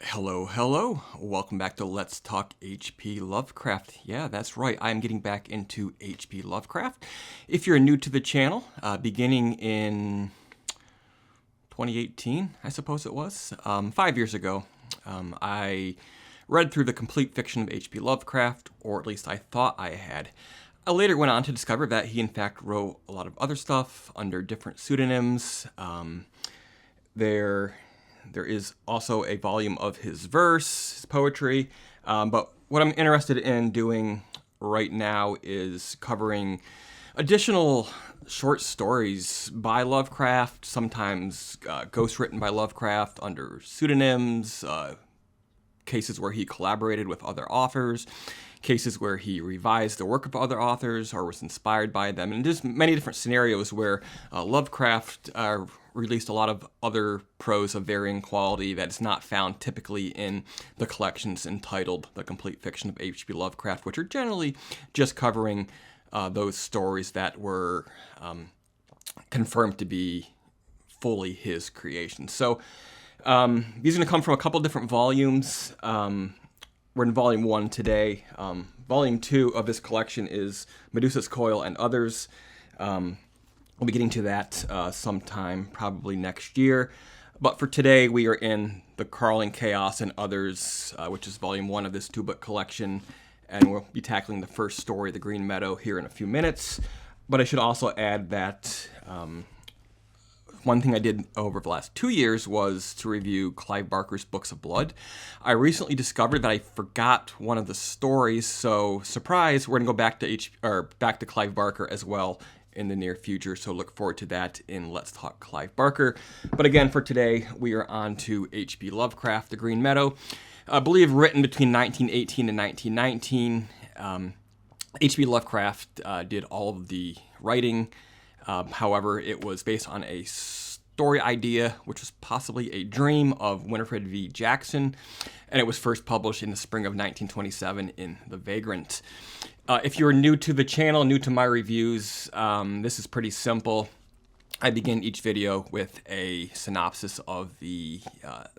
Hello, hello. Welcome back to Let's Talk H.P. Lovecraft. Yeah, that's right. I'm getting back into H.P. Lovecraft. If you're new to the channel, beginning in 2018, I suppose it was, 5 years ago, I read through the complete fiction of H.P. Lovecraft, or at least I thought I had. I later went on to discover that he, in fact, wrote a lot of other stuff under different pseudonyms. There is also a volume of his verse, his poetry, but what I'm interested in doing right now is covering additional short stories by Lovecraft, sometimes ghostwritten by Lovecraft under pseudonyms, cases where he collaborated with other authors, cases where he revised the work of other authors or was inspired by them, and just many different scenarios where Lovecraft released a lot of other prose of varying quality that's not found typically in the collections entitled The Complete Fiction of H.P. Lovecraft, which are generally just covering those stories that were confirmed to be fully his creation. So these are going to come from a couple different volumes. We're in Volume 1 today. Volume 2 of this collection is Medusa's Coil and Others. We'll be getting to that sometime, probably next year. But for today, we are in The Crawling Chaos and Others, which is Volume 1 of this two-book collection. And we'll be tackling the first story, The Green Meadow, here in a few minutes. But I should also add that one thing I did over the last 2 years was to review Clive Barker's Books of Blood. I recently discovered that I forgot one of the stories, so surprise, we're gonna go back to Clive Barker as well in the near future, so look forward to that in Let's Talk Clive Barker. But again, for today, we are on to H.P. Lovecraft, The Green Meadow. I believe written between 1918 and 1919. H.P. Lovecraft did all of the writing. However, it was based on a story idea, which was possibly a dream of Winifred V. Jackson, and it was first published in the spring of 1927 in The Vagrant. If you're new to the channel, new to my reviews, this is pretty simple. I begin each video with a synopsis of the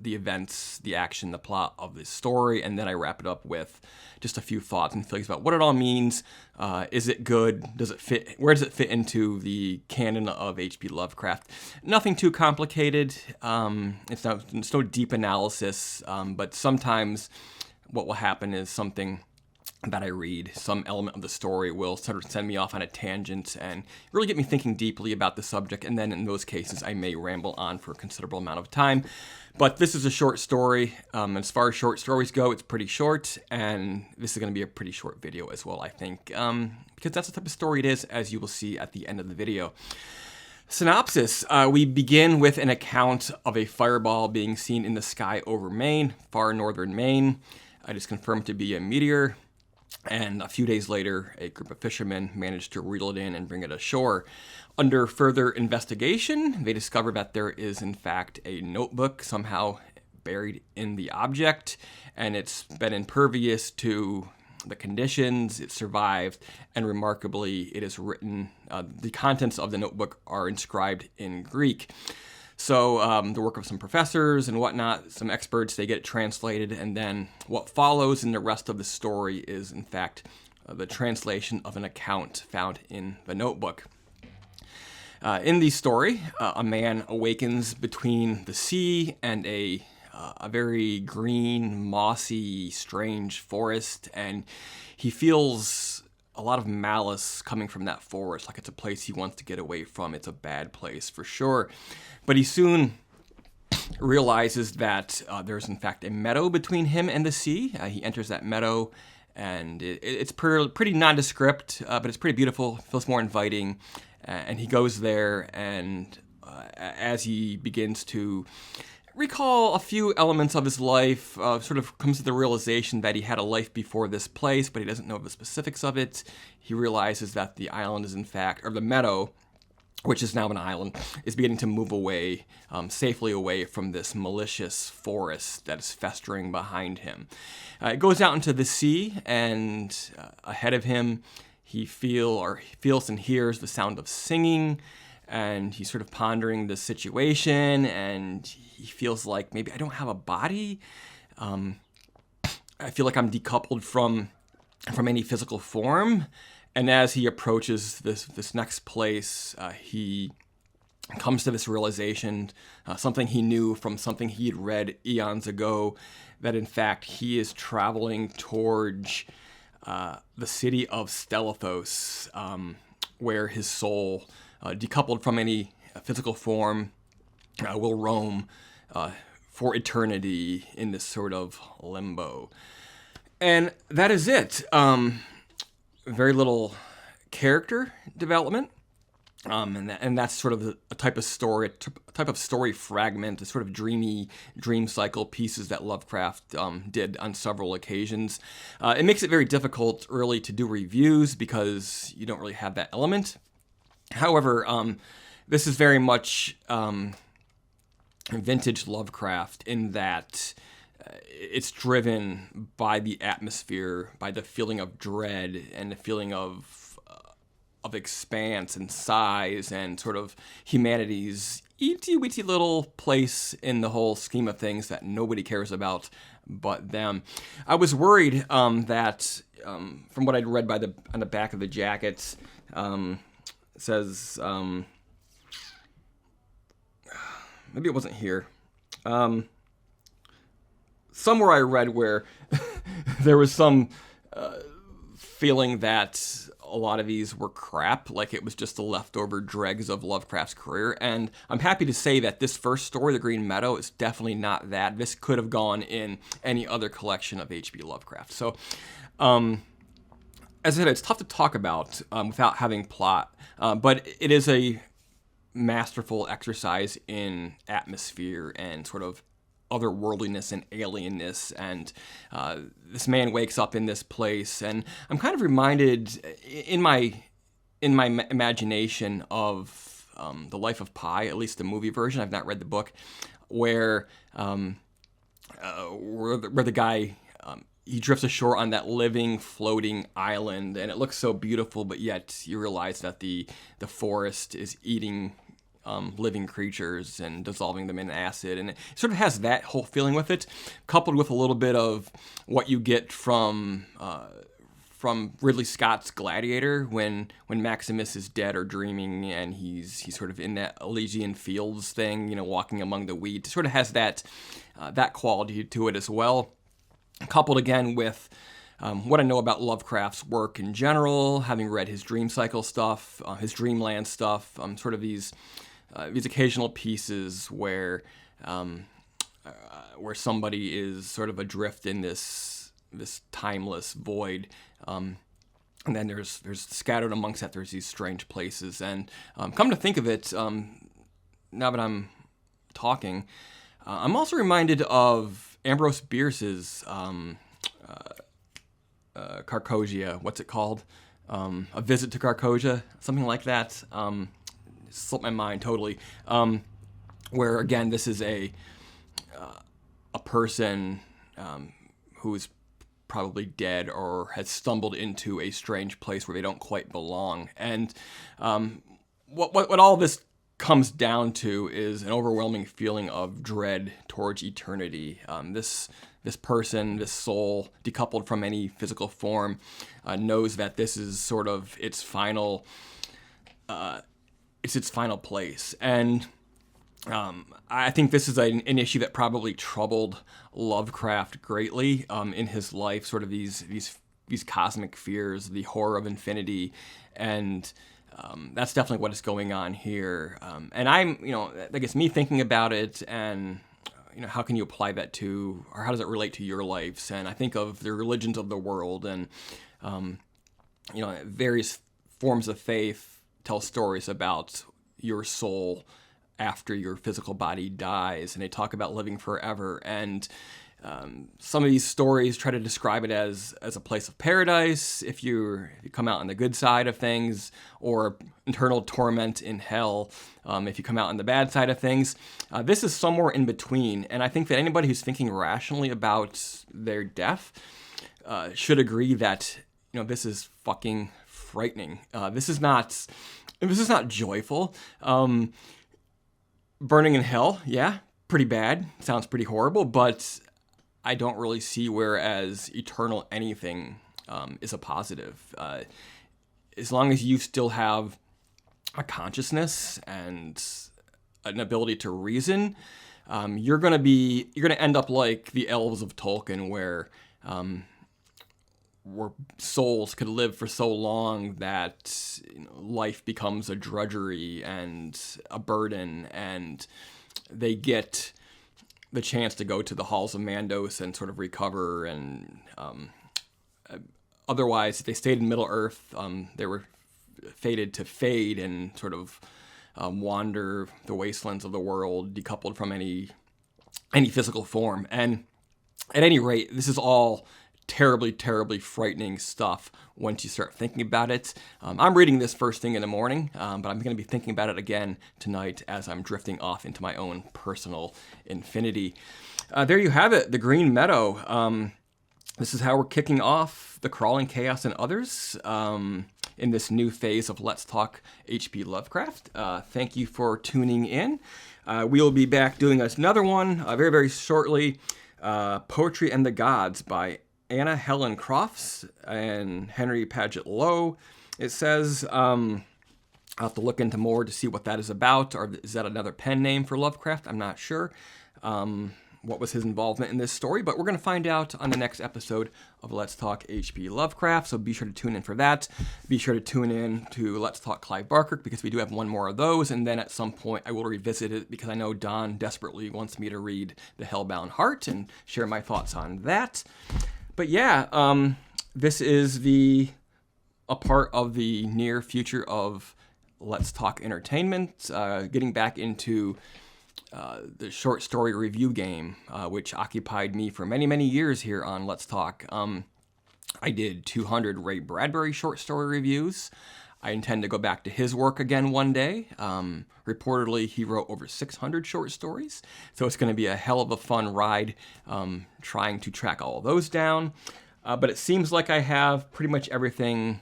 events, the action, the plot of the story, and then I wrap it up with just a few thoughts and feelings about what it all means. Is it good? Does it fit? Where does it fit into the canon of H.P. Lovecraft? Nothing too complicated. It's no deep analysis, but sometimes what will happen is something that I read, some element of the story will sort of send me off on a tangent and really get me thinking deeply about the subject, and then in those cases I may ramble on for a considerable amount of time. But this is a short story. As far as short stories go, it's pretty short, and this is going to be a pretty short video as well, I think, because that's the type of story it is, as you will see at the end of the video. Synopsis. We begin with an account of a fireball being seen in the sky over Maine, far northern Maine. It is confirmed to be a meteor. And a few days later, a group of fishermen managed to reel it in and bring it ashore. Under further investigation, they discover that there is, in fact, a notebook somehow buried in the object, and it's been impervious to the conditions, it survived, and remarkably, it is written, the contents of the notebook are inscribed in Greek. So the work of some professors and whatnot, some experts, they get it translated, and then what follows in the rest of the story is, in fact, the translation of an account found in the notebook. In the story, a man awakens between the sea and a very green, mossy, strange forest, and he feels a lot of malice coming from that forest, like it's a place he wants to get away from. It's a bad place for sure. But he soon realizes that there's in fact a meadow between him and the sea. He enters that meadow, and it's pretty nondescript, but it's pretty beautiful, feels more inviting. And he goes there, and as he begins to recall a few elements of his life, sort of comes to the realization that he had a life before this place, but he doesn't know the specifics of it. He realizes that the island is in fact, or the meadow, which is now an island, is beginning to move away, safely away from this malicious forest that is festering behind him. It goes out into the sea, and ahead of him, he feels and hears the sound of singing, and he's sort of pondering the situation, and he feels like maybe I don't have a body. I feel like I'm decoupled from any physical form. And as he approaches this next place, he comes to this realization, something he knew from something he had read eons ago, that in fact he is traveling towards the city of Stethelos, where his soul, decoupled from any physical form, will roam for eternity in this sort of limbo. And that is it. Very little character development. And that's sort of a type of story fragment, a sort of dreamy dream cycle pieces that Lovecraft did on several occasions. It makes it very difficult really to do reviews because you don't really have that element. However, this is very much vintage Lovecraft in that it's driven by the atmosphere, by the feeling of dread and the feeling of expanse and size and sort of humanity's itsy-witsy little place in the whole scheme of things that nobody cares about but them. I was worried that, from what I'd read on the back of the jacket, it says, maybe it wasn't here. Somewhere I read where there was some feeling that a lot of these were crap, like it was just the leftover dregs of Lovecraft's career. And I'm happy to say that this first story, The Green Meadow, is definitely not that. This could have gone in any other collection of H.P Lovecraft. So, as I said, it's tough to talk about without having plot, but it is a masterful exercise in atmosphere and sort of otherworldliness and alienness, and this man wakes up in this place, and I'm kind of reminded in my imagination of The Life of Pi, at least the movie version. I've not read the book, where the guy he drifts ashore on that living, floating island, and it looks so beautiful, but yet you realize that the forest is eating living creatures and dissolving them in acid, and it sort of has that whole feeling with it, coupled with a little bit of what you get from Ridley Scott's Gladiator, when Maximus is dead or dreaming, and he's sort of in that Elysian Fields thing, walking among the wheat. It sort of has that quality to it as well, coupled again with what I know about Lovecraft's work in general, having read his dream cycle stuff, his dreamland stuff, sort of these occasional pieces where somebody is sort of adrift in this timeless void, and then there's scattered amongst that there's these strange places. And come to think of it, now that I'm talking, I'm also reminded of Ambrose Bierce's Carcosia. What's it called? A Visit to Carcosia, something like that. Slipped my mind totally. Where again, this is a person who is probably dead or has stumbled into a strange place where they don't quite belong. And what all this comes down to is an overwhelming feeling of dread towards eternity. This person, this soul, decoupled from any physical form, knows that this is sort of its final place. And I think this is an issue that probably troubled Lovecraft greatly in his life, sort of these cosmic fears, the horror of infinity, and that's definitely what is going on here. And I'm, I guess me thinking about it, and how can you apply that to, or how does it relate to your lives? And I think of the religions of the world, and various forms of faith tell stories about your soul after your physical body dies, and they talk about living forever. And some of these stories try to describe it as a place of paradise if you come out on the good side of things, or eternal torment in hell if you come out on the bad side of things. This is somewhere in between, and I think that anybody who's thinking rationally about their death should agree that this is fucking frightening. This is not joyful. Burning in hell, yeah, pretty bad. Sounds pretty horrible, but I don't really see where as eternal anything is a positive. As long as you still have a consciousness and an ability to reason, you're gonna end up like the elves of Tolkien, where souls could live for so long that life becomes a drudgery and a burden, and they get the chance to go to the halls of Mandos and sort of recover. And otherwise, if they stayed in Middle Earth, they were fated to fade and sort of wander the wastelands of the world, decoupled from any physical form. And at any rate, this is all terribly, terribly frightening stuff once you start thinking about it. I'm reading this first thing in the morning, but I'm going to be thinking about it again tonight as I'm drifting off into my own personal infinity. There you have it, the Green Meadow. This is how we're kicking off the Crawling Chaos and Others in this new phase of Let's Talk H.P. Lovecraft. Thank you for tuning in. We will be back doing another one very, very shortly. Poetry and the Gods by Anna Helen Crofts and Henry Paget Lowe. It says, I'll have to look into more to see what that is about, or is that another pen name for Lovecraft? I'm not sure what was his involvement in this story, but we're going to find out on the next episode of Let's Talk H.P. Lovecraft, so be sure to tune in for that. Be sure to tune in to Let's Talk Clive Barker, because we do have one more of those, and then at some point I will revisit it, because I know Don desperately wants me to read The Hellbound Heart and share my thoughts on that. But yeah, this is a part of the near future of Let's Talk Entertainment, getting back into the short story review game, which occupied me for many, many years here on Let's Talk. I did 200 Ray Bradbury short story reviews. I intend to go back to his work again one day. Reportedly, he wrote over 600 short stories, so it's going to be a hell of a fun ride trying to track all of those down. But it seems like I have pretty much everything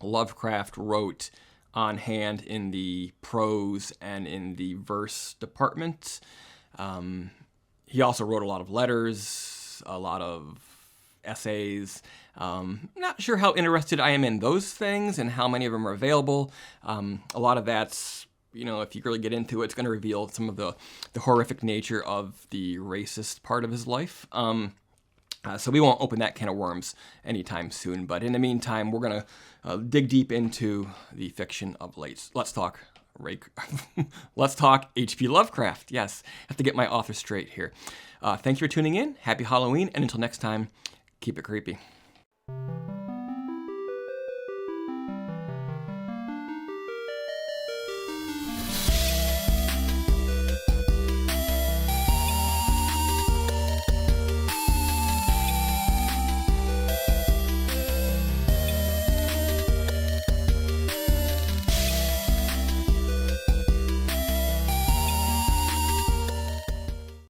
Lovecraft wrote on hand in the prose and in the verse department. He also wrote a lot of letters, a lot of essays. Not sure how interested I am in those things and how many of them are available. A lot of that's, if you really get into it, it's going to reveal some of the horrific nature of the racist part of his life. So we won't open that can of worms anytime soon. But in the meantime, we're going to dig deep into the fiction of Let's Talk H.P. Lovecraft. Yes, I have to get my author straight here. Thank you for tuning in. Happy Halloween. And until next time, keep it creepy.